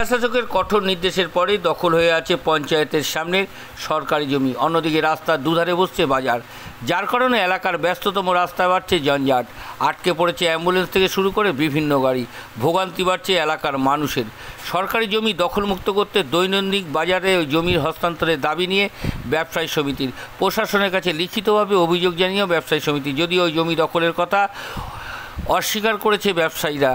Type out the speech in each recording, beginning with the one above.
শাসকের কঠোর নির্দেশের পরেই দখল হয়ে আছে পঞ্চায়েতের সামনে সরকারি জমি। অন্যদিকে রাস্তার দুধারে বসছে বাজার, যার কারণে এলাকার ব্যস্ততম রাস্তায় বাড়ছে যানজট। আটকে পড়েছে অ্যাম্বুলেন্স থেকে শুরু করে বিভিন্ন গাড়ি। ভোগান্তি বাড়ছে এলাকার মানুষের। সরকারি জমি দখলমুক্ত করতে দৈনন্দিন বাজারে ওই জমির হস্তান্তরের দাবি নিয়ে ব্যবসায়ী সমিতির প্রশাসনের কাছে লিখিতভাবে অভিযোগ জানিয়েও ব্যবসায়ী সমিতি, যদিও ওই জমি দখলের কথা অস্বীকার করেছে ব্যবসায়ীরা।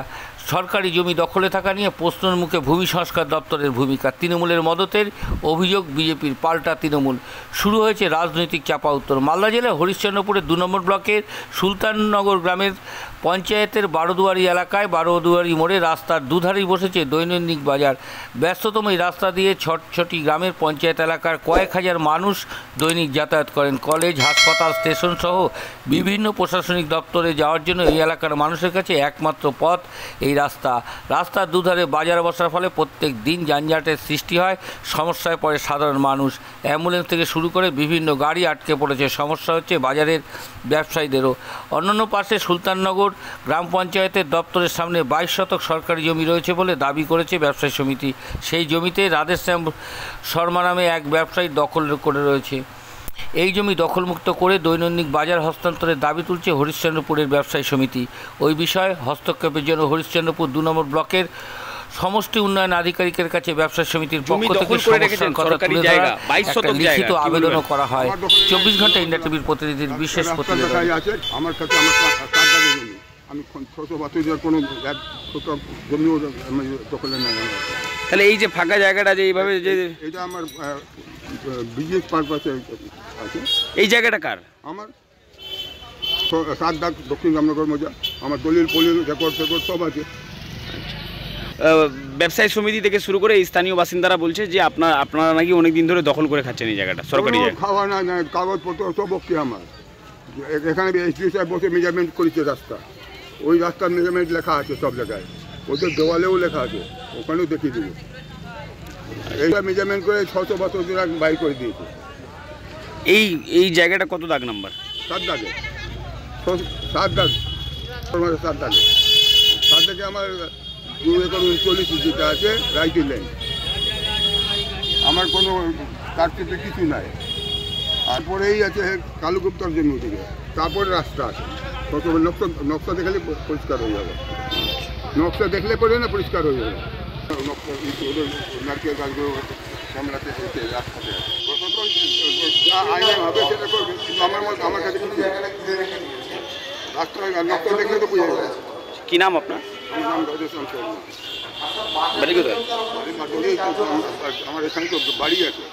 সরকারি জমি দখলে থাকা নিয়ে প্রশ্নের মুখে ভূমি সংস্কার দপ্তরের ভূমিকা। তৃণমূলের মদতের অভিযোগ বিজেপির, পাল্টা তৃণমূল। শুরু হয়েছে রাজনৈতিক চাপা উত্তর। মালদা জেলার হরিশ্চন্দ্রপুরের 2 নম্বর ব্লকের সুলতাননগর গ্রামের পঞ্চায়েতের বারোদুয়ারি এলাকায় বারোদুয়ারি মোড়ে রাস্তার দুধারেই বসেছে দৈনন্দিন বাজার। ব্যস্ততম এই রাস্তা দিয়ে ছটছটি গ্রামের পঞ্চায়েত এলাকার কয়েক হাজার মানুষ দৈনিক যাতায়াত করেন। কলেজ, হাসপাতাল, স্টেশন সহ বিভিন্ন প্রশাসনিক দপ্তরে যাওয়ার জন্য এই এলাকার মানুষের কাছে একমাত্র পথ এই রাস্তা। রাস্তার দুধারে বাজার বসার ফলে প্রত্যেক দিন যানজটের সৃষ্টি হয়। সমস্যায় পড়ে সাধারণ মানুষ। অ্যাম্বুলেন্স থেকে শুরু করে বিভিন্ন গাড়ি আটকে পড়েছে। সমস্যা হচ্ছে বাজারের ব্যবসায়ীদেরও। অন্যান্য পাশে সুলতাননগর গ্রাম পঞ্চায়েতের দপ্তরের সামনে 22 শতক সরকারি জমি রয়েছে বলে দাবি করেছে ব্যবসায়ী সমিতি। সেই জমিতে রাধেশ্যাম শর্মা নামে এক ব্যবসায়ী দখল করে রয়েছে। এই জমি দখলমুক্ত করে দৈনন্দিন বাজার হস্তান্তরের দাবি তুলছে হরিশ্চন্দ্রপুরের ব্যবসায়ী সমিতি। ওই বিষয়ে হস্তক্ষেপের জন্য হরিশ্চন্দ্রপুর 2 নম্বর ব্লকের সমষ্টি উন্নয়ন আধিকারিকের কাছে ব্যবসায়ী সমিতির পক্ষ থেকে সমস্যার কথা তুলে ধরা একটা লিখিত আবেদনও করা হয়। 24 ঘন্টা ইন্ডিয়া টিভির প্রতিনিধির বিশেষ প্রতিবেদন। আমার কাছে আমি 6 বছর কোনো জমিও দখলে নেই। তাহলে এই যে ফাঁকা জায়গাটা যে এইভাবে যে এটা আমার বিজনেস পারপাসে আছে। এই জায়গাটা কার? আমার 7 দাগ দক্ষিণ রামনগর মৌজা। আমার দলিল রেকর্ড সব আছে। ব্যবসায়ী সমিতি থেকে শুরু করে স্থানীয় বাসিন্দারা বলছে যে আপনারা নাকি অনেক দিন ধরে দখল করে খাচ্ছেন এই জায়গাটা, সরকারি জায়গা। খাওয়া না, কাগজপত্র সব ওকে আমার। এখানে এসডি সাহেব বসে মেজারমেন্ট করেছে রাস্তা। ওই রাস্তার মেজারমেন্ট লেখা আছে সব জায়গায়। ওদের দেওয়ালেও লেখা আছে, ওখানেও দেখিয়ে দেবো। এইটা মেজারমেন্ট করে 600 বছর বাইর করে দিয়েছে। এই জায়গাটা কত দাগ নাম্বার? 7 দাগে, 7 দাগ, 7 দাগে। 7 দাগে আমার 2 একর 39 যেটা আছে রাইটের লাইন। আমার কোনো কাটতে কিছু নাই। তারপরেই আছে কালুগুপ্তার জন্য থেকে, তারপরে রাস্তা আছে। নকশা দেখলে পরিষ্কার হয়ে যাবে। নকশা দেখলে পরে না পরিষ্কার হয়ে যাবে। নারকেল গাছগুলো সামলাতে রাস্তাতে যা আইনে হবে সেটা করবে, কিন্তু আমার কাছে কিছু রাস্তা নকশা দেখলে তো বুঝে যাবে। কি নাম আপনার? আমার নাম রাধেশ্যাম শর্মা। বাড়ি কোথায়? আমার এখানে তো বাড়ি আছে।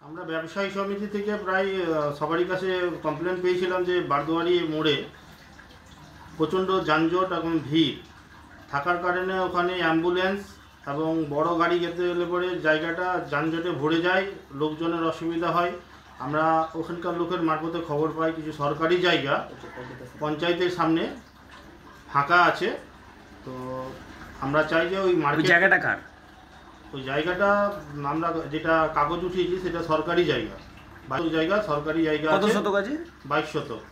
আমরা ব্যবসায়ী সমিতি থেকে প্রায় সবারই কাছে কমপ্লেন পেয়েছিলাম যে বারদুয়ারি মোড়ে প্রচণ্ড যানজট এবং ভিড় থাকার কারণে ওখানে অ্যাম্বুলেন্স এবং বড় গাড়ি যেতে গেলে পরে জায়গাটা যানজটে ভরে যায়, লোকজনের অসুবিধা হয়। আমরা ওখানকার লোকের মারফতে খবর পাই কিছু সরকারি জায়গা পঞ্চায়েতের সামনে ফাঁকা আছে। তো আমরা চাই যে ওই মার্কেট জায়গাটা কার? ওই জায়গাটা আমরা যেটা কাগজ উঠিয়েছি সেটা সরকারি জায়গা। সরকারি জায়গা কত শতক আছে? 22 শতক।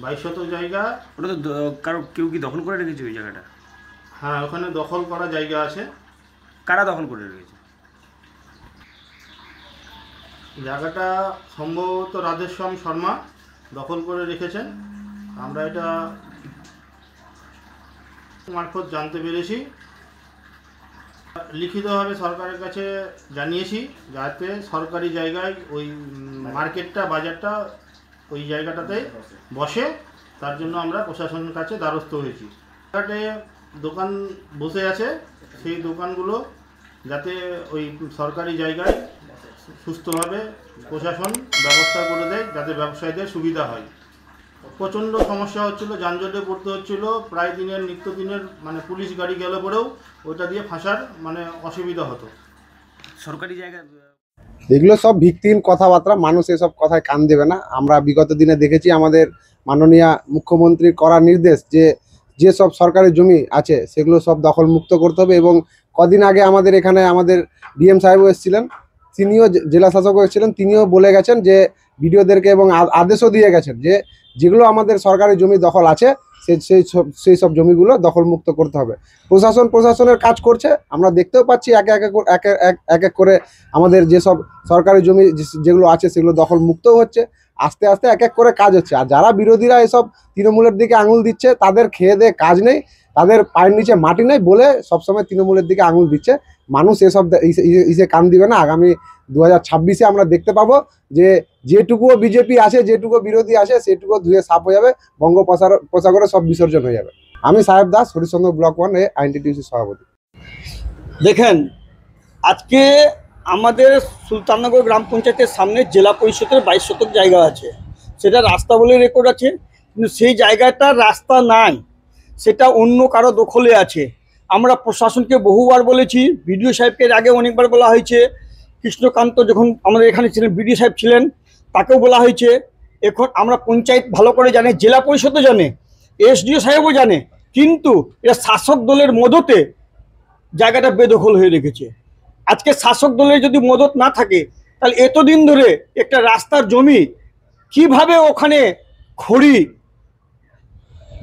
22 শতক জায়গা। ওটা তো কেউ কি দখল করে রেখেছে ওই জায়গাটা? হ্যাঁ, ওখানে দখল করা জায়গা আছে। কারা দখল করে রেখেছে জায়গাটা? সম্ভবত রাধেশ্যাম শর্মা দখল করে রেখেছেন। আমরা এটা মারফত জানতে পেরেছি। লিখিতভাবে সরকারের কাছে জানিয়েছি যাতে সরকারি জায়গায় ওই মার্কেটটা, বাজারটা ওই জায়গাটাতে বসে। তার জন্য আমরা প্রশাসনের কাছে দ্বারস্থ হয়েছি। জায়গাতে দোকান বসে আছে, সেই দোকানগুলো যাতে ওই সরকারি জায়গায় সুস্থভাবে প্রশাসন ব্যবস্থা করে দেয়, যাতে ব্যবসায়ীদের সুবিধা হয়। প্রচণ্ড সমস্যা হচ্ছিল, যানজটে পড়তে হচ্ছিল। প্রায় দিনের নিত্যদিনের পুলিশ গাড়ি গেলে পরেও ওটা দিয়ে ফাঁসার অসুবিধা হতো। সরকারি জায়গা এগুলো সব ভিত্তিহীন কথাবার্তা। মানুষ এসব কথায় কান দেবে না। আমরা বিগত দিনে দেখেছি আমাদের মাননীয় মুখ্যমন্ত্রীর করা নির্দেশ যে সব সরকারি জমি আছে সেগুলো সব দখল মুক্ত করতে হবে। এবং কদিন আগে আমাদের এখানে আমাদের ডিএম সাহেবও এসেছিলেন, তিনিও জেলা শাসকও এসেছিলেন, তিনিও বলে গেছেন যে বিডিওদেরকে এবং আদেশও দিয়ে গেছেন যে যেগুলো আমাদের সরকারি জমি দখল আছে সেই সব জমিগুলো দখলমুক্ত করতে হবে। প্রশাসনের কাজ করছে, আমরা দেখতেও পাচ্ছি এক এক করে আমাদের যেসব সরকারি জমি যেগুলো আছে সেগুলো দখলমুক্তও হচ্ছে। আস্তে আস্তে এক এক করে কাজ হচ্ছে। আর যারা বিরোধীরা এসব তৃণমূলের দিকে আঙুল দিচ্ছে তাদের খেয়ে দেয়ে কাজ নেই, তাদের পায়ের নিচে মাটি নেই বলে সবসময় তৃণমূলের দিকে আঙুল দিচ্ছে। মানুষ এসব ইসে কান দিবে না। আগামী 2026-এ আমরা দেখতে পাবো যে যেটুকুও বিজেপি আছে, যেটুকু বিরোধী আছে, সেটুকু ধুয়ে সাফ হয়ে যাবে, বঙ্গোপসাগরে সব বিসর্জন হয়ে যাবে। আমি সাহেব দাস, হরিশ্চন্দ্র ব্লক 1 আইএনটিটিউসি সভাপতি। দেখেন, আজকে আমাদের সুলতাননগর গ্রাম পঞ্চায়েতের সামনে জেলা পরিষদের 22 শতক জায়গা আছে, সেটা রাস্তা বলে রেকর্ড আছে, কিন্তু সেই জায়গাটা রাস্তা নাই, সেটা অন্য কারো দখলে আছে। আমরা প্রশাসনকে বহুবার বলেছি, বিডিও সাহেবকে আগে অনেকবার বলা হয়েছে, কৃষ্ণকান্ত যখন আমাদের এখানে ছিলেন বিডিও সাহেব ছিলেন তাকেও বলা হয়েছে। এখন আমরা পঞ্চায়েত ভালো করে জানে, জেলা পরিষদও জানে, এসডিও সাহেবও জানে, কিন্তু এটা শাসক দলের মদতে জায়গাটা বেদখল হয়ে রেখেছে। আজকে শাসক দলের যদি মদত না থাকে তাহলে এতদিন ধরে একটা রাস্তার জমি কিভাবে ওখানে খড়ি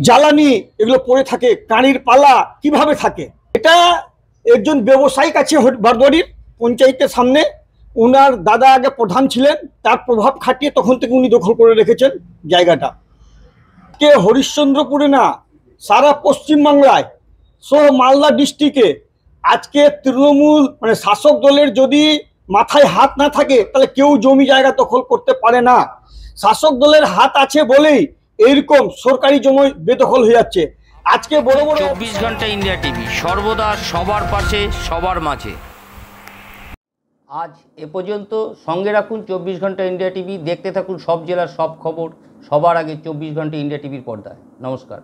জ্বালানি এগুলো পড়ে থাকে, কানির পালা কিভাবে থাকে? এটা একজন ব্যবসায়িক আছে বারদুয়ারির পঞ্চায়েতের সামনে, ওনার দাদা আগে প্রধান ছিলেন, তার প্রভাব খাটিয়ে তখন থেকে উনি দখল করে রেখেছেন জায়গাটা। কে হরিশ্চন্দ্রপুরে না, সারা পশ্চিমবাংলায় সহ মালদা ডিস্ট্রিক্টে আজকে তৃণমূল মানে শাসক দলের যদি মাথায় হাত না থাকে তাহলে কেউ জমি জায়গা দখল করতে পারে না। শাসক দলের হাত আছে বলেই এইরকম সরকারি জমি বেদখল হয়ে যাচ্ছে। আজকে বড় বড় 24 ঘন্টা ইন্ডিয়া টিভি, সর্বদা সবার পাশে, সবার মাঝে। আজ এ পর্যন্ত। সঙ্গে রাখুন 24 ঘন্টা ইন্ডিয়া টিভি, দেখতে থাকুন সব জেলার সব খবর সবার আগে 24 ঘন্টা ইন্ডিয়া টিভির পর্দায়। নমস্কার।